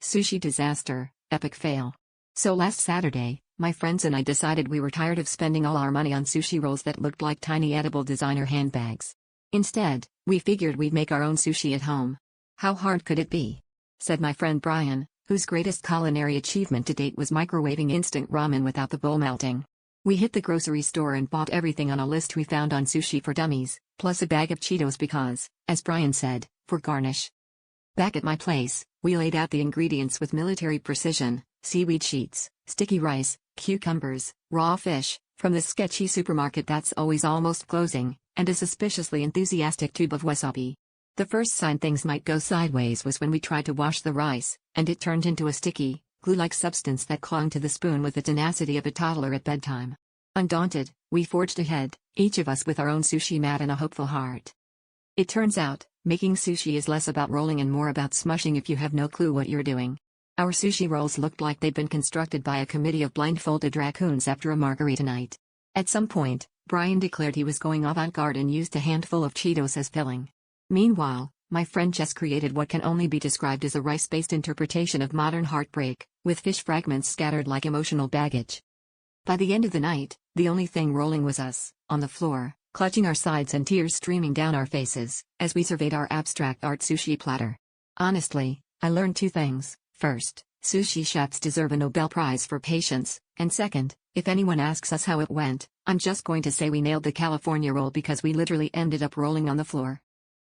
Sushi disaster, epic fail. So last Saturday, my friends and I decided we were tired of spending all our money on sushi rolls that looked like tiny edible designer handbags. Instead, we figured we'd make our own sushi at home. How hard could it be? Said my friend Brian, whose greatest culinary achievement to date was microwaving instant ramen without the bowl melting. We hit the grocery store and bought everything on a list we found on Sushi for Dummies, plus a bag of Cheetos because, as Brian said, for garnish. Back at my place, we laid out the ingredients with military precision: seaweed sheets, sticky rice, cucumbers, raw fish, from the sketchy supermarket that's always almost closing, and a suspiciously enthusiastic tube of wasabi. The first sign things might go sideways was when we tried to wash the rice, and it turned into a sticky, glue-like substance that clung to the spoon with the tenacity of a toddler at bedtime. Undaunted, we forged ahead, each of us with our own sushi mat and a hopeful heart. It turns out, making sushi is less about rolling and more about smushing if you have no clue what you're doing. Our sushi rolls looked like they'd been constructed by a committee of blindfolded raccoons after a margarita night. At some point, Brian declared he was going avant-garde and used a handful of Cheetos as filling. Meanwhile, my friend Jess created what can only be described as a rice-based interpretation of modern heartbreak, with fish fragments scattered like emotional baggage. By the end of the night, the only thing rolling was us, on the floor, clutching our sides and tears streaming down our faces, as we surveyed our abstract art sushi platter. Honestly, I learned two things. First, sushi chefs deserve a Nobel Prize for patience, and second, if anyone asks us how it went, I'm just going to say we nailed the California roll because we literally ended up rolling on the floor.